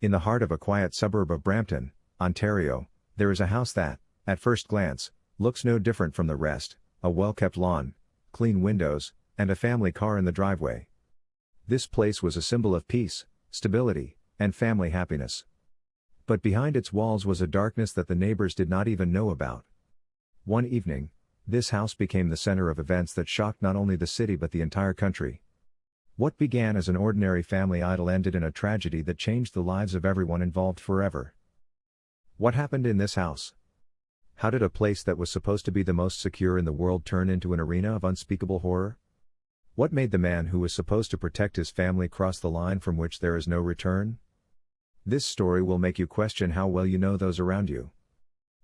In the heart of a quiet suburb of Brampton, Ontario, there is a house that, at first glance, looks no different from the rest: a well-kept lawn, clean windows, and a family car in the driveway. This place was a symbol of peace, stability, and family happiness. But behind its walls was a darkness that the neighbors did not even know about. One evening, this house became the center of events that shocked not only the city but the entire country. What began as an ordinary family idyll ended in a tragedy that changed the lives of everyone involved forever. What happened in this house? How did a place that was supposed to be the most secure in the world turn into an arena of unspeakable horror? What made the man who was supposed to protect his family cross the line from which there is no return? This story will make you question how well you know those around you.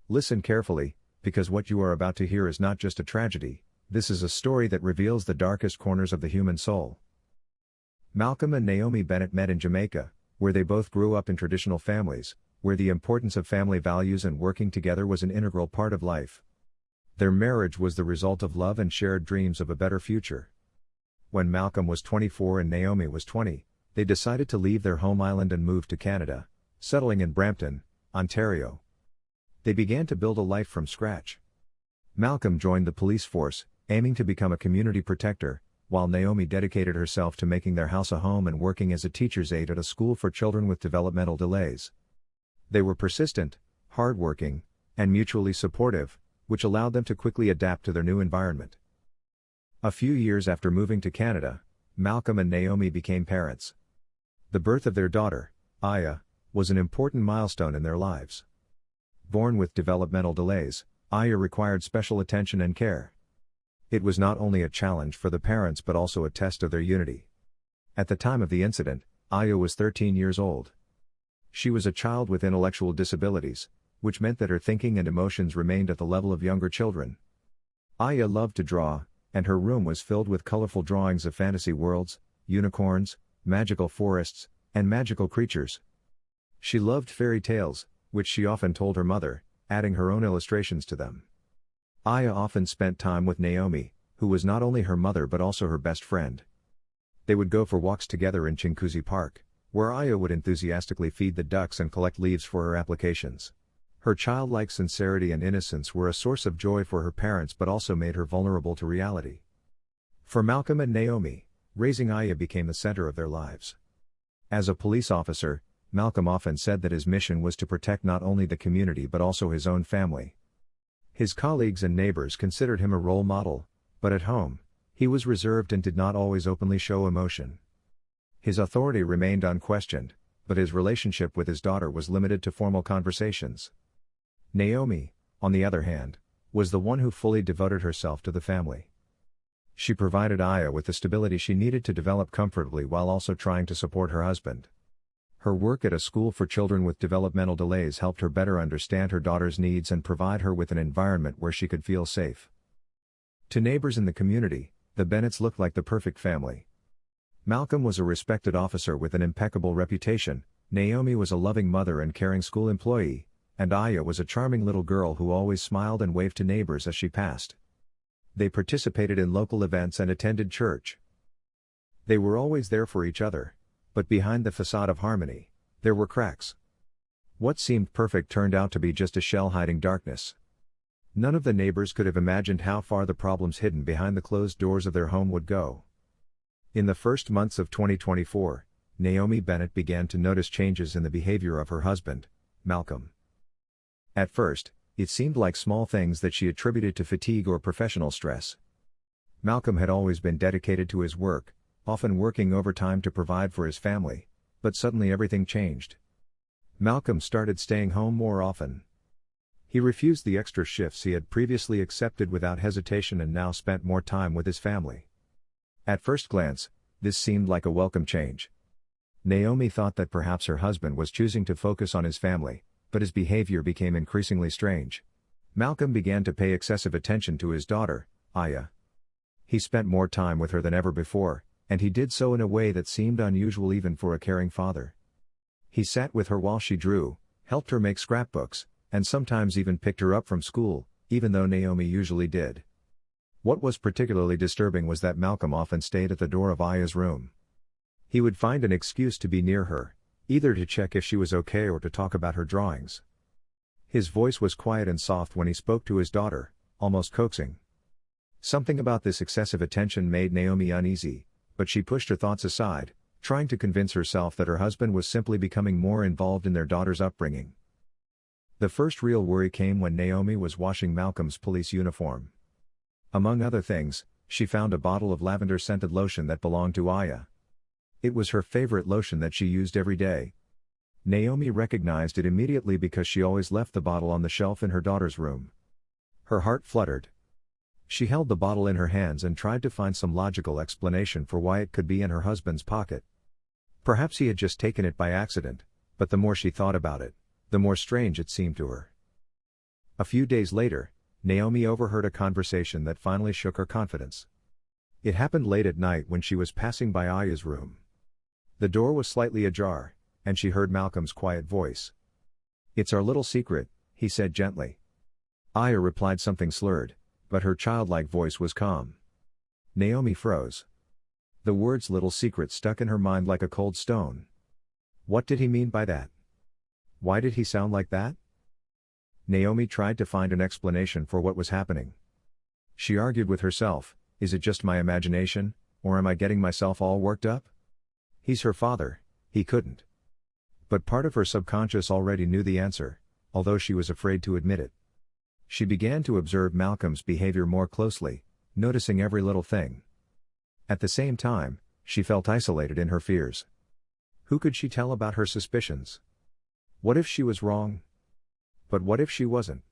Listen carefully, because what you are about to hear is not just a tragedy, this is a story that reveals the darkest corners of the human soul. Malcolm and Naomi Bennett met in Jamaica, where they both grew up in traditional families, where the importance of family values and working together was an integral part of life. Their marriage was the result of love and shared dreams of a better future. When Malcolm was 24 and Naomi was 20, they decided to leave their home island and move to Canada, settling in Brampton, Ontario. They began to build a life from scratch. Malcolm joined the police force, aiming to become a community protector, while Naomi dedicated herself to making their house a home and working as a teacher's aide at a school for children with developmental delays. They were persistent, hardworking, and mutually supportive, which allowed them to quickly adapt to their new environment. A few years after moving to Canada, Malcolm and Naomi became parents. The birth of their daughter, Aya, was an important milestone in their lives. Born with developmental delays, Aya required special attention and care. It was not only a challenge for the parents but also a test of their unity. At the time of the incident, Aya was 13 years old. She was a child with intellectual disabilities, which meant that her thinking and emotions remained at the level of younger children. Aya loved to draw, and her room was filled with colorful drawings of fantasy worlds, unicorns, magical forests, and magical creatures. She loved fairy tales, which she often told her mother, adding her own illustrations to them. Aya often spent time with Naomi, who was not only her mother but also her best friend. They would go for walks together in Chinguacousy Park, where Aya would enthusiastically feed the ducks and collect leaves for her applications. Her childlike sincerity and innocence were a source of joy for her parents but also made her vulnerable to reality. For Malcolm and Naomi, raising Aya became the center of their lives. As a police officer, Malcolm often said that his mission was to protect not only the community but also his own family. His colleagues and neighbors considered him a role model, but at home, he was reserved and did not always openly show emotion. His authority remained unquestioned, but his relationship with his daughter was limited to formal conversations. Naomi, on the other hand, was the one who fully devoted herself to the family. She provided Aya with the stability she needed to develop comfortably while also trying to support her husband. Her work at a school for children with developmental delays helped her better understand her daughter's needs and provide her with an environment where she could feel safe. To neighbors in the community, the Bennetts looked like the perfect family. Malcolm was a respected officer with an impeccable reputation, Naomi was a loving mother and caring school employee, and Aya was a charming little girl who always smiled and waved to neighbors as she passed. They participated in local events and attended church. They were always there for each other, but behind the facade of harmony, there were cracks. What seemed perfect turned out to be just a shell hiding darkness. None of the neighbors could have imagined how far the problems hidden behind the closed doors of their home would go. In the first months of 2024, Naomi Bennett began to notice changes in the behavior of her husband, Malcolm. At first, it seemed like small things that she attributed to fatigue or professional stress. Malcolm had always been dedicated to his work, often working overtime to provide for his family, but suddenly everything changed. Malcolm started staying home more often. He refused the extra shifts he had previously accepted without hesitation and now spent more time with his family. At first glance, this seemed like a welcome change. Naomi thought that perhaps her husband was choosing to focus on his family, but his behavior became increasingly strange. Malcolm began to pay excessive attention to his daughter, Aya. He spent more time with her than ever before, and he did so in a way that seemed unusual even for a caring father. He sat with her while she drew, helped her make scrapbooks, and sometimes even picked her up from school, even though Naomi usually did. What was particularly disturbing was that Malcolm often stayed at the door of Aya's room. He would find an excuse to be near her, either to check if she was okay or to talk about her drawings. His voice was quiet and soft when he spoke to his daughter, almost coaxing. Something about this excessive attention made Naomi uneasy, but she pushed her thoughts aside, trying to convince herself that her husband was simply becoming more involved in their daughter's upbringing. The first real worry came when Naomi was washing Malcolm's police uniform. Among other things, she found a bottle of lavender-scented lotion that belonged to Aya. It was her favorite lotion that she used every day. Naomi recognized it immediately because she always left the bottle on the shelf in her daughter's room. Her heart fluttered. She held the bottle in her hands and tried to find some logical explanation for why it could be in her husband's pocket. Perhaps he had just taken it by accident, but the more she thought about it, the more strange it seemed to her. A few days later, Naomi overheard a conversation that finally shook her confidence. It happened late at night when she was passing by Aya's room. The door was slightly ajar, and she heard Malcolm's quiet voice. "It's our little secret," he said gently. Aya replied something slurred, but her childlike voice was calm. Naomi froze. The words "little secret" stuck in her mind like a cold stone. What did he mean by that? Why did he sound like that? Naomi tried to find an explanation for what was happening. She argued with herself, is it just my imagination, or am I getting myself all worked up? He's her father, he couldn't. But part of her subconscious already knew the answer, although she was afraid to admit it. She began to observe Malcolm's behavior more closely, noticing every little thing. At the same time, she felt isolated in her fears. Who could she tell about her suspicions? What if she was wrong? But what if she wasn't?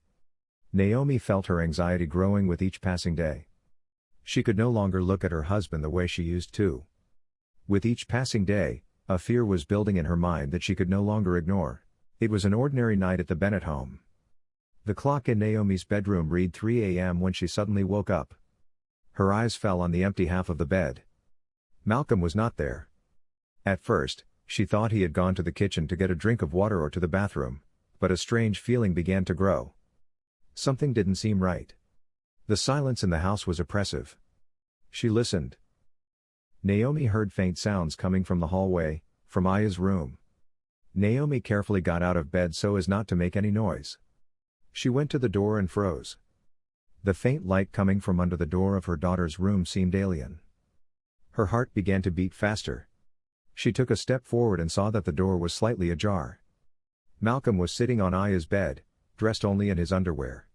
Naomi felt her anxiety growing with each passing day. She could no longer look at her husband the way she used to. With each passing day, a fear was building in her mind that she could no longer ignore. It was an ordinary night at the Bennett home. The clock in Naomi's bedroom read 3 a.m. when she suddenly woke up. Her eyes fell on the empty half of the bed. Malcolm was not there. At first, she thought he had gone to the kitchen to get a drink of water or to the bathroom, but a strange feeling began to grow. Something didn't seem right. The silence in the house was oppressive. She listened. Naomi heard faint sounds coming from the hallway, from Aya's room. Naomi carefully got out of bed so as not to make any noise. She went to the door and froze. The faint light coming from under the door of her daughter's room seemed alien. Her heart began to beat faster. She took a step forward and saw that the door was slightly ajar. Malcolm was sitting on Aya's bed, dressed only in his underwear.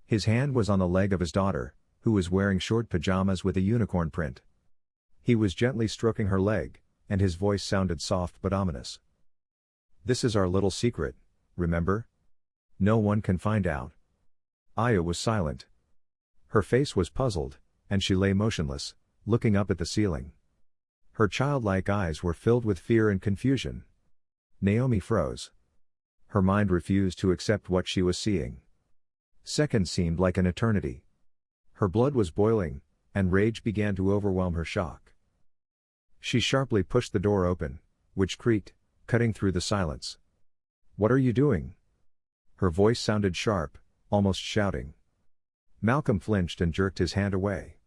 His hand was on the leg of his daughter, who was wearing short pajamas with a unicorn print. He was gently stroking her leg, and his voice sounded soft but ominous. "This is our little secret, remember? No one can find out." Aya was silent. Her face was puzzled, and she lay motionless, looking up at the ceiling. Her childlike eyes were filled with fear and confusion. Naomi froze. Her mind refused to accept what she was seeing. Seconds seemed like an eternity. Her blood was boiling, and rage began to overwhelm her shock. She sharply pushed the door open, which creaked, cutting through the silence. "What are you doing?" Her voice sounded sharp, almost shouting. Malcolm flinched and jerked his hand away.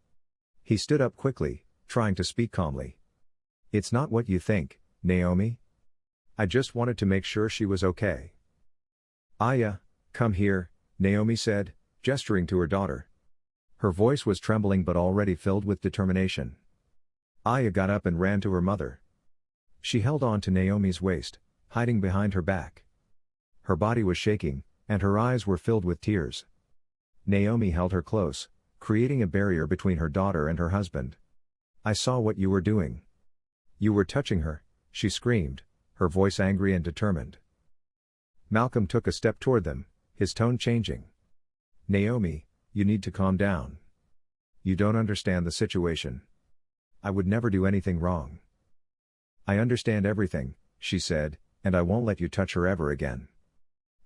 He stood up quickly, trying to speak calmly. "It's not what you think, Naomi. I just wanted to make sure she was okay." "Aya, come here," Naomi said, gesturing to her daughter. Her voice was trembling but already filled with determination. Aya got up and ran to her mother. She held on to Naomi's waist, hiding behind her back. Her body was shaking, and her eyes were filled with tears. Naomi held her close, creating a barrier between her daughter and her husband. "I saw what you were doing. You were touching her," she screamed, her voice angry and determined. Malcolm took a step toward them, his tone changing. "Naomi, you need to calm down. You don't understand the situation. I would never do anything wrong." "I understand everything," she said, "and I won't let you touch her ever again."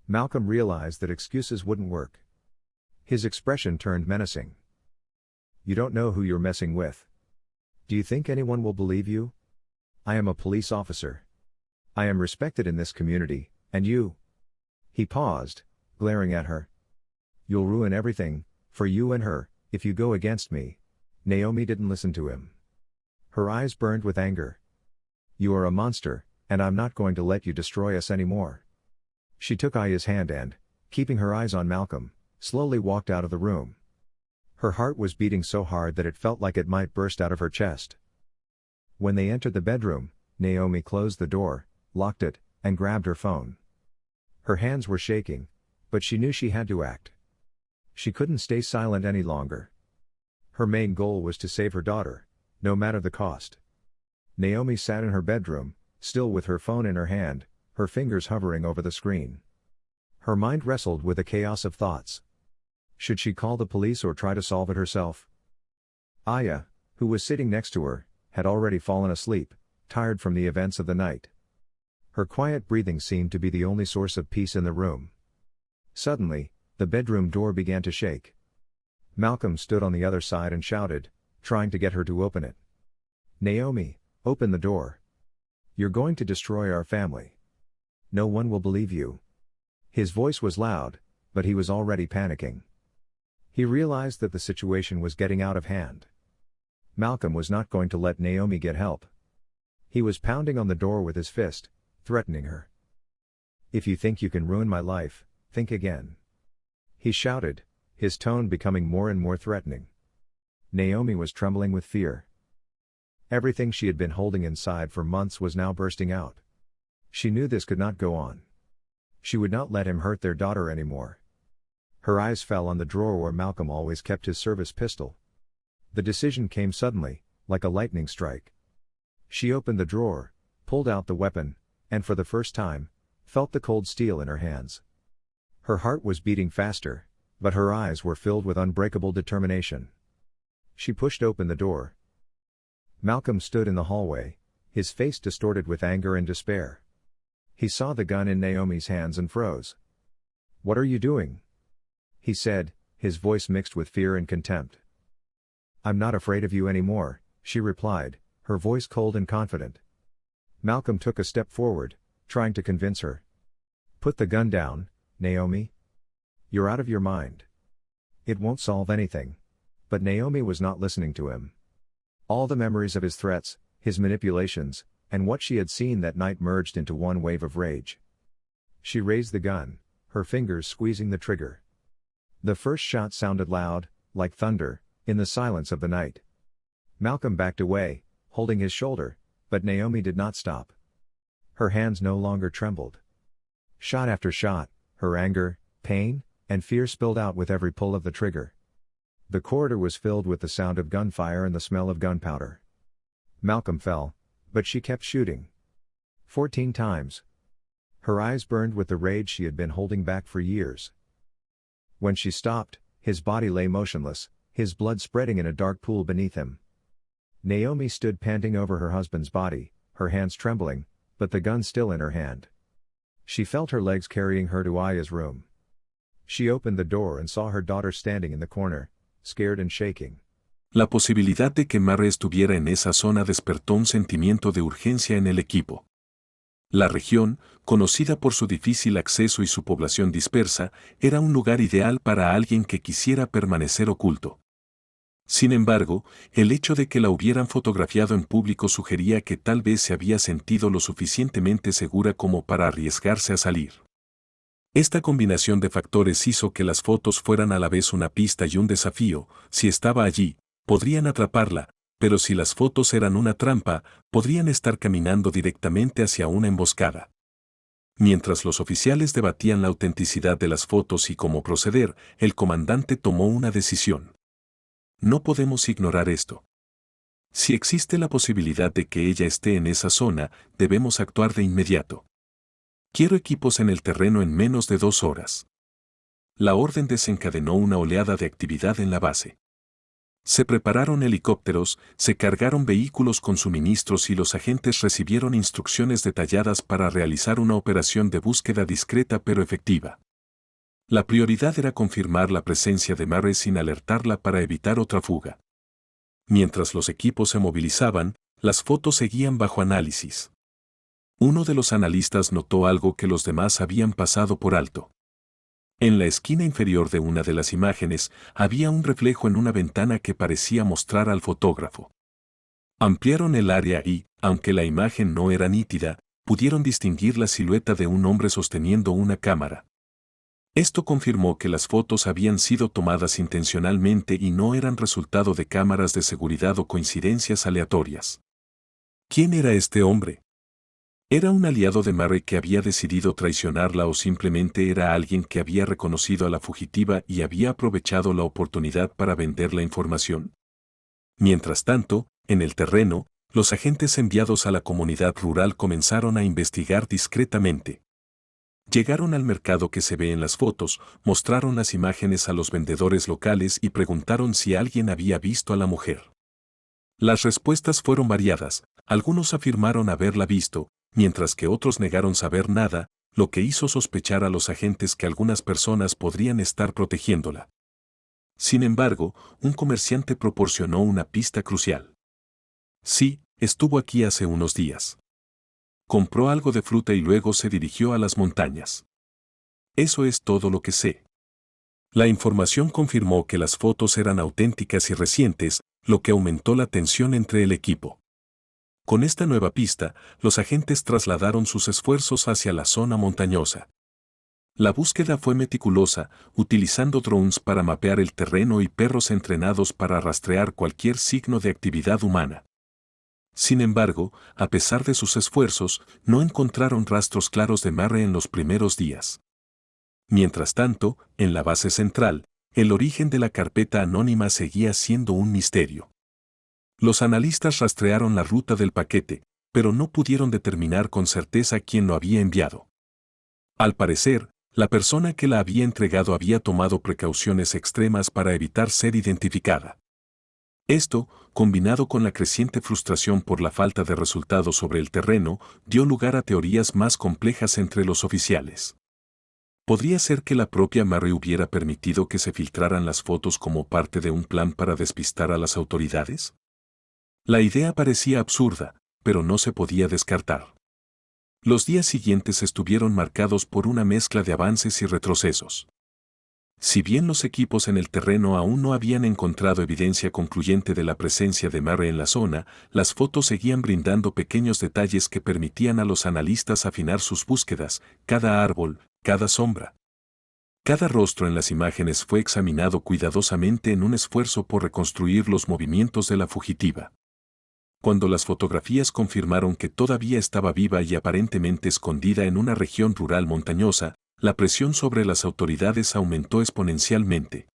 Malcolm realized that excuses wouldn't work. His expression turned menacing. "You don't know who you're messing with. Do you think anyone will believe you? I am a police officer. I am respected in this community, and you..." He paused, glaring at her. "You'll ruin everything, for you and her, if you go against me." Naomi didn't listen to him. Her eyes burned with anger. "You are a monster, and I'm not going to let you destroy us anymore. She took Aya's hand and, keeping her eyes on Malcolm, slowly walked out of the room. Her heart was beating so hard that it felt like it might burst out of her chest. When they entered the bedroom, Naomi closed the door, locked it, and grabbed her phone. Her hands were shaking, but she knew she had to act. She couldn't stay silent any longer. Her main goal was to save her daughter, no matter the cost. Naomi sat in her bedroom, still with her phone in her hand, her fingers hovering over the screen. Her mind wrestled with a chaos of thoughts. Should she call the police or try to solve it herself? Aya, who was sitting next to her, had already fallen asleep, tired from the events of the night. Her quiet breathing seemed to be the only source of peace in the room. Suddenly, the bedroom door began to shake. Malcolm stood on the other side and shouted, trying to get her to open it. "Naomi, open the door. You're going to destroy our family. No one will believe you." His voice was loud, but he was already panicking. He realized that the situation was getting out of hand. Malcolm was not going to let Naomi get help. He was pounding on the door with his fist, threatening her. "If you think you can ruin my life, think again," he shouted, his tone becoming more and more threatening. Naomi was trembling with fear. Everything she had been holding inside for months was now bursting out. She knew this could not go on. She would not let him hurt their daughter anymore. Her eyes fell on the drawer where Malcolm always kept his service pistol. The decision came suddenly, like a lightning strike. She opened the drawer, pulled out the weapon, and for the first time, felt the cold steel in her hands. Her heart was beating faster, but her eyes were filled with unbreakable determination. She pushed open the door. Malcolm stood in the hallway, his face distorted with anger and despair. He saw the gun in Naomi's hands and froze. "What are you doing?" he said, his voice mixed with fear and contempt. "I'm not afraid of you anymore," she replied, her voice cold and confident. Malcolm took a step forward, trying to convince her. "Put the gun down, Naomi. You're out of your mind. It won't solve anything." But Naomi was not listening to him. All the memories of his threats, his manipulations, and what she had seen that night merged into one wave of rage. She raised the gun, her fingers squeezing the trigger. The first shot sounded loud, like thunder, in the silence of the night. Malcolm backed away, holding his shoulder, but Naomi did not stop. Her hands no longer trembled. Shot after shot, her anger, pain, and fear spilled out with every pull of the trigger. The corridor was filled with the sound of gunfire and the smell of gunpowder. Malcolm fell, but she kept shooting. 14 times. Her eyes burned with the rage she had been holding back for years. When she stopped, his body lay motionless, his blood spreading in a dark pool beneath him. Naomi stood panting over her husband's body, her hands trembling, but the gun still in her hand. She felt her legs carrying her to Aya's room. She opened the door and saw her daughter standing in the corner, scared and shaking. La posibilidad de que Mary estuviera en esa zona despertó un sentimiento de urgencia en el equipo. La región, conocida por su difícil acceso y su población dispersa, era un lugar ideal para alguien que quisiera permanecer oculto. Sin embargo, el hecho de que la hubieran fotografiado en público sugería que tal vez se había sentido lo suficientemente segura como para arriesgarse a salir. Esta combinación de factores hizo que las fotos fueran a la vez una pista y un desafío. Si estaba allí, podrían atraparla, pero si las fotos eran una trampa, podrían estar caminando directamente hacia una emboscada. Mientras los oficiales debatían la autenticidad de las fotos y cómo proceder, el comandante tomó una decisión. No podemos ignorar esto. Si existe la posibilidad de que ella esté en esa zona, debemos actuar de inmediato. Quiero equipos en el terreno en menos de 2 horas. La orden desencadenó una oleada de actividad en la base. Se prepararon helicópteros, se cargaron vehículos con suministros y los agentes recibieron instrucciones detalladas para realizar una operación de búsqueda discreta pero efectiva. La prioridad era confirmar la presencia de Mary sin alertarla para evitar otra fuga. Mientras los equipos se movilizaban, las fotos seguían bajo análisis. Uno de los analistas notó algo que los demás habían pasado por alto. En la esquina inferior de una de las imágenes había un reflejo en una ventana que parecía mostrar al fotógrafo. Ampliaron el área y, aunque la imagen no era nítida, pudieron distinguir la silueta de un hombre sosteniendo una cámara. Esto confirmó que las fotos habían sido tomadas intencionalmente y no eran resultado de cámaras de seguridad o coincidencias aleatorias. ¿Quién era este hombre? ¿Era un aliado de Murray que había decidido traicionarla o simplemente era alguien que había reconocido a la fugitiva y había aprovechado la oportunidad para vender la información? Mientras tanto, en el terreno, los agentes enviados a la comunidad rural comenzaron a investigar discretamente. Llegaron al mercado que se ve en las fotos, mostraron las imágenes a los vendedores locales y preguntaron si alguien había visto a la mujer. Las respuestas fueron variadas, algunos afirmaron haberla visto, mientras que otros negaron saber nada, lo que hizo sospechar a los agentes que algunas personas podrían estar protegiéndola. Sin embargo, un comerciante proporcionó una pista crucial. Sí, estuvo aquí hace unos días. Compró algo de fruta y luego se dirigió a las montañas. Eso es todo lo que sé. La información confirmó que las fotos eran auténticas y recientes, lo que aumentó la tensión entre el equipo. Con esta nueva pista, los agentes trasladaron sus esfuerzos hacia la zona montañosa. La búsqueda fue meticulosa, utilizando drones para mapear el terreno y perros entrenados para rastrear cualquier signo de actividad humana. Sin embargo, a pesar de sus esfuerzos, no encontraron rastros claros de Murray en los primeros días. Mientras tanto, en la base central, el origen de la carpeta anónima seguía siendo un misterio. Los analistas rastrearon la ruta del paquete, pero no pudieron determinar con certeza quién lo había enviado. Al parecer, la persona que la había entregado había tomado precauciones extremas para evitar ser identificada. Esto, combinado con la creciente frustración por la falta de resultados sobre el terreno, dio lugar a teorías más complejas entre los oficiales. ¿Podría ser que la propia Murray hubiera permitido que se filtraran las fotos como parte de un plan para despistar a las autoridades? La idea parecía absurda, pero no se podía descartar. Los días siguientes estuvieron marcados por una mezcla de avances y retrocesos. Si bien los equipos en el terreno aún no habían encontrado evidencia concluyente de la presencia de Murray en la zona, las fotos seguían brindando pequeños detalles que permitían a los analistas afinar sus búsquedas, cada árbol, cada sombra. Cada rostro en las imágenes fue examinado cuidadosamente en un esfuerzo por reconstruir los movimientos de la fugitiva. Cuando las fotografías confirmaron que todavía estaba viva y aparentemente escondida en una región rural montañosa, la presión sobre las autoridades aumentó exponencialmente.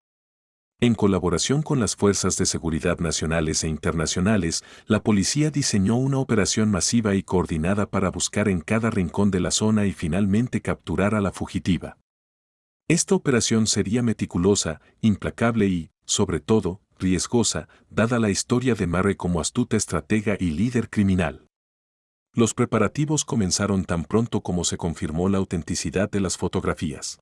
En colaboración con las fuerzas de seguridad nacionales e internacionales, la policía diseñó una operación masiva y coordinada para buscar en cada rincón de la zona y finalmente capturar a la fugitiva. Esta operación sería meticulosa, implacable y, sobre todo, riesgosa, dada la historia de Murray como astuta estratega y líder criminal. Los preparativos comenzaron tan pronto como se confirmó la autenticidad de las fotografías.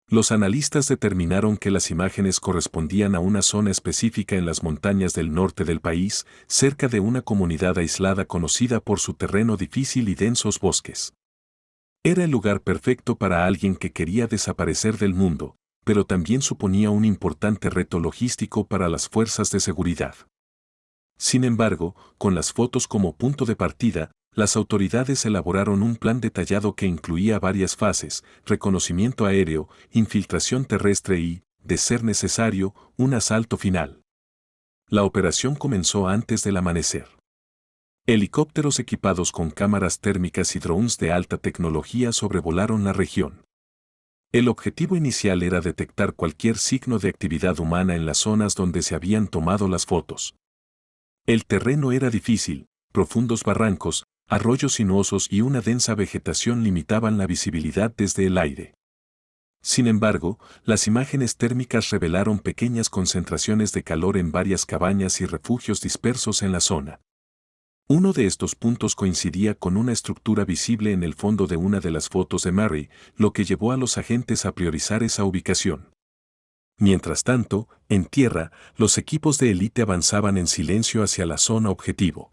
Los analistas determinaron que las imágenes correspondían a una zona específica en las montañas del norte del país, cerca de una comunidad aislada conocida por su terreno difícil y densos bosques. Era el lugar perfecto para alguien que quería desaparecer del mundo, pero también suponía un importante reto logístico para las fuerzas de seguridad. Sin embargo, con las fotos como punto de partida, las autoridades elaboraron un plan detallado que incluía varias fases: reconocimiento aéreo, infiltración terrestre y, de ser necesario, un asalto final. La operación comenzó antes del amanecer. Helicópteros equipados con cámaras térmicas y drones de alta tecnología sobrevolaron la región. El objetivo inicial era detectar cualquier signo de actividad humana en las zonas donde se habían tomado las fotos. El terreno era difícil, profundos barrancos, arroyos sinuosos y una densa vegetación limitaban la visibilidad desde el aire. Sin embargo, las imágenes térmicas revelaron pequeñas concentraciones de calor en varias cabañas y refugios dispersos en la zona. Uno de estos puntos coincidía con una estructura visible en el fondo de una de las fotos de Murray, lo que llevó a los agentes a priorizar esa ubicación. Mientras tanto, en tierra, los equipos de élite avanzaban en silencio hacia la zona objetivo.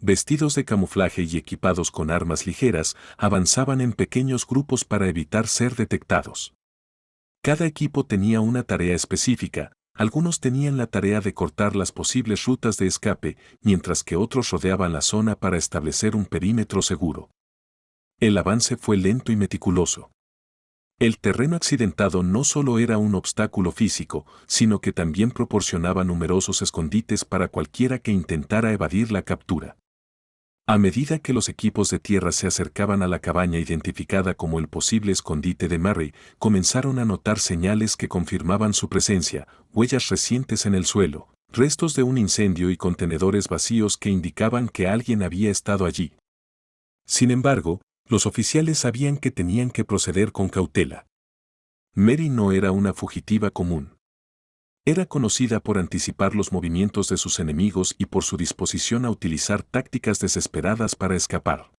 Vestidos de camuflaje y equipados con armas ligeras, avanzaban en pequeños grupos para evitar ser detectados. Cada equipo tenía una tarea específica. Algunos tenían la tarea de cortar las posibles rutas de escape, mientras que otros rodeaban la zona para establecer un perímetro seguro. El avance fue lento y meticuloso. El terreno accidentado no solo era un obstáculo físico, sino que también proporcionaba numerosos escondites para cualquiera que intentara evadir la captura. A medida que los equipos de tierra se acercaban a la cabaña identificada como el posible escondite de Murray, comenzaron a notar señales que confirmaban su presencia, huellas recientes en el suelo, restos de un incendio y contenedores vacíos que indicaban que alguien había estado allí. Sin embargo, los oficiales sabían que tenían que proceder con cautela. Mary no era una fugitiva común. Era conocida por anticipar los movimientos de sus enemigos y por su disposición a utilizar tácticas desesperadas para escapar.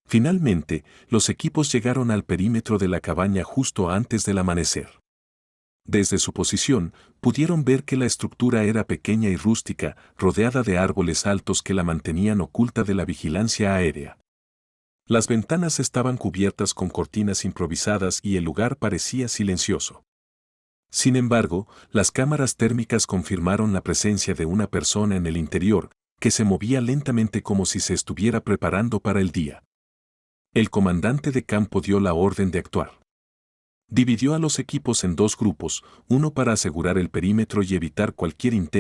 Finalmente, los equipos llegaron al perímetro de la cabaña justo antes del amanecer. Desde su posición, pudieron ver que la estructura era pequeña y rústica, rodeada de árboles altos que la mantenían oculta de la vigilancia aérea. Las ventanas estaban cubiertas con cortinas improvisadas y el lugar parecía silencioso. Sin embargo, las cámaras térmicas confirmaron la presencia de una persona en el interior, que se movía lentamente como si se estuviera preparando para el día. El comandante de campo dio la orden de actuar. Dividió a los equipos en dos grupos, uno para asegurar el perímetro y evitar cualquier intento